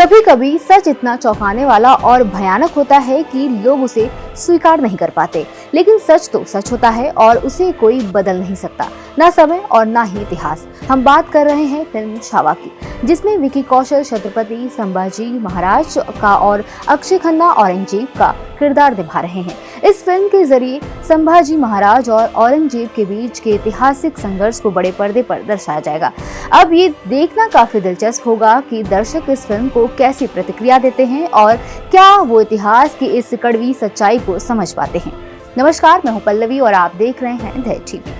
कभी कभी सच इतना चौंकाने वाला और भयानक होता है कि लोग उसे स्वीकार नहीं कर पाते, लेकिन सच तो सच होता है और उसे कोई बदल नहीं सकता, ना समय और ना ही इतिहास। हम बात कर रहे हैं फिल्म छावा की, जिसमें विकी कौशल छत्रपति संभाजी महाराज का और अक्षय खन्ना औरंगजेब का किरदार निभा रहे हैं। इस फिल्म के जरिए संभाजी महाराज और औरंगजेब के बीच के ऐतिहासिक संघर्ष को बड़े पर्दे पर दर्शाया जाएगा। अब ये देखना काफी दिलचस्प होगा कि दर्शक इस फिल्म को कैसी प्रतिक्रिया देते हैं और क्या वो इतिहास की इस कड़वी सच्चाई को समझ पाते हैं। नमस्कार, मैं हूं पल्लवी और आप देख रहे हैं द टीवी।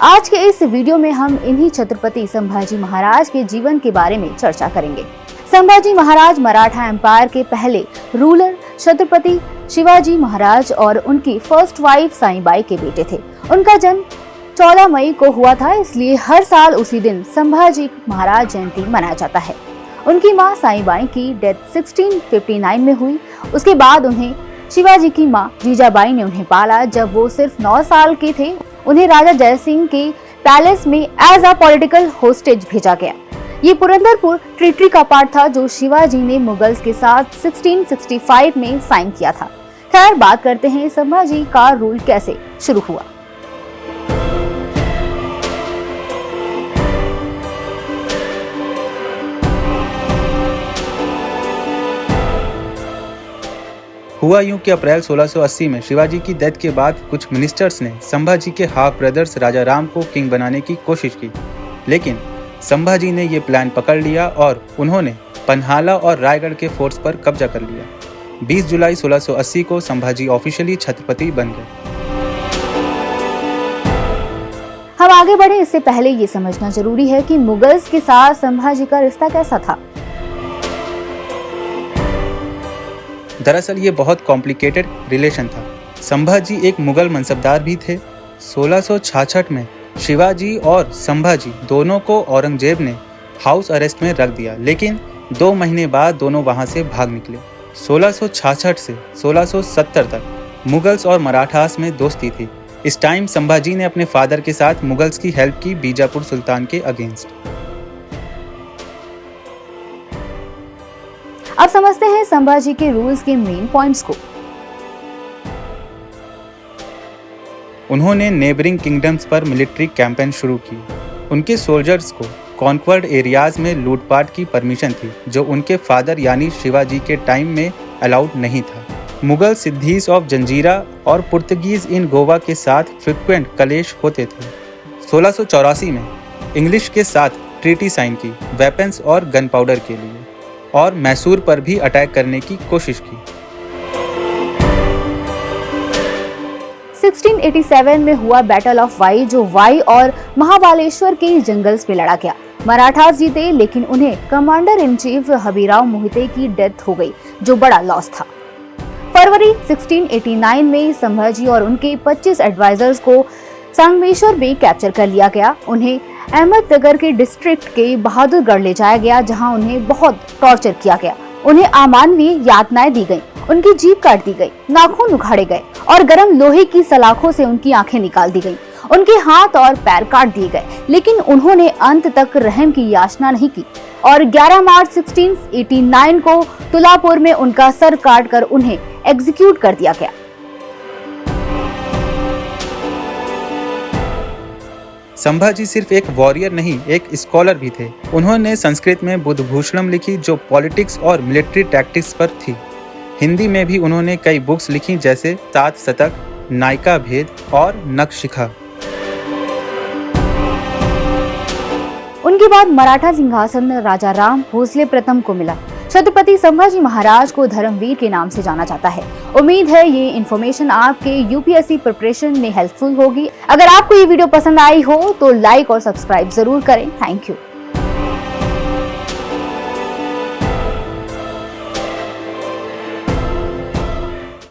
आज के इस वीडियो में हम इन्हीं छत्रपति संभाजी महाराज के जीवन के बारे में चर्चा करेंगे। संभाजी महाराज मराठा एम्पायर के पहले रूलर छत्रपति शिवाजी महाराज और उनकी फर्स्ट वाइफ साईबाई के बेटे थे। उनका जन्म 14 मई को हुआ था, इसलिए हर साल उसी दिन संभाजी महाराज जयंती मनाया जाता है। उनकी मां साईबाई की डेथ 1659 में हुई। उसके बाद उन्हें शिवाजी की मां जीजाबाई ने उन्हें पाला। जब वो सिर्फ 9 साल के थे, उन्हें राजा जय सिंह के पैलेस में एज अ पॉलिटिकल होस्टेज भेजा गया। ये पुरंदरपुर ट्रीटी का पार्ट था जो शिवाजी ने मुगल्स के साथ 1665 में साइन किया था। खैर, बात करते हैं संभाजी का रूल कैसे शुरू हुआ। हुआ यूं कि अप्रैल 1680 में शिवाजी की डेथ के बाद कुछ मिनिस्टर्स ने संभाजी के हाफ ब्रदर्स राजा राम को किंग बनाने की कोशिश की, लेकिन संभाजी ने ये प्लान पकड़ लिया और उन्होंने पन्हाला और रायगढ़ के फोर्ट्स पर कब्जा कर लिया। 20 जुलाई 1680 को संभाजी ऑफिशियली छत्रपति बन गए। हम आगे बढ़े इससे पहले ये समझना जरूरी है कि मुगल्स के साथ संभाजी का रिश्ता कैसा था। दरअसल ये बहुत कॉम्प्लिकेटेड रिलेशन था। संभाजी एक मुगल मनसबदार भी थे। 1666 में शिवाजी और संभाजी दोनों को औरंगजेब ने हाउस अरेस्ट में रख दिया, लेकिन 2 महीने बाद दोनों वहां से भाग निकले। 1666 से 1670 तक मुगल्स और मराठास में दोस्ती थी। इस टाइम संभाजी ने अपने फादर के साथ मुगल्स की हेल्प की बीजापुर सुल्तान के अगेंस्ट। अब समझते हैं संभाजी के रूल्स के मेन पॉइंट्स को। उन्होंने नेबरिंग किंगडम्स पर मिलिट्री कैंपेन शुरू की। उनके सोल्जर्स को कॉन्क्वर्ड एरियाज में लूटपाट की परमिशन थी, जो उनके फादर यानी शिवाजी के टाइम में अलाउड नहीं था। मुगल सिद्धीस ऑफ जंजीरा और पुर्तगीज इन गोवा के साथ फ्रिक्वेंट कलेश होते थे। 1684 में इंग्लिश के साथ ट्रीटी साइन की वेपन्स और गन पाउडर के लिए, और मैसूर पर भी अटैक करने की कोशिश की। 1687 में हुआ बैटल ऑफ वाई, जो वाई और महाबालेश्वर के जंगल्स में लड़ा गया। मराठास जीते, लेकिन उन्हें कमांडर इन चीफ हबीराव मोहिते की डेथ हो गई, जो बड़ा लॉस था। फरवरी 1689 में संभाजी और उनके 25 एडवाइजर्स को संगमेश्वर में कैप्चर कर लिया गया। उन्हें अहमदनगर के डिस्ट्रिक्ट के बहादुरगढ़ ले जाया गया, जहां उन्हें बहुत टॉर्चर किया गया। उन्हें अमानवीय यातनाएं दी गईं, उनकी जीभ काट दी गई, नाखून उखाड़े गए और गर्म लोहे की सलाखों से उनकी आंखें निकाल दी गईं। उनके हाथ और पैर काट दिए गए, लेकिन उन्होंने अंत तक रहम की याचना नहीं की और 11 मार्च 1689 को तुलापुर में उनका सर काटकर उन्हें एग्जीक्यूट कर दिया गया। संभाजी सिर्फ एक वॉरियर नहीं, एक स्कॉलर भी थे। उन्होंने संस्कृत में बुद्धभूषणम लिखी, जो पॉलिटिक्स और मिलिट्री टैक्टिक्स पर थी। हिंदी में भी उन्होंने कई बुक्स लिखी, जैसे तात शतक, नायिका भेद और नखशिखा। उनके बाद मराठा सिंहासन राजा राम भोसले प्रथम को मिला। छत्रपति संभाजी महाराज को धर्मवीर के नाम से जाना जाता है। उम्मीद है ये इन्फॉर्मेशन आपके यूपीएससी प्रिपरेशन में हेल्पफुल होगी। अगर आपको ये वीडियो पसंद आई हो तो लाइक और सब्सक्राइब जरूर करें। Thank you.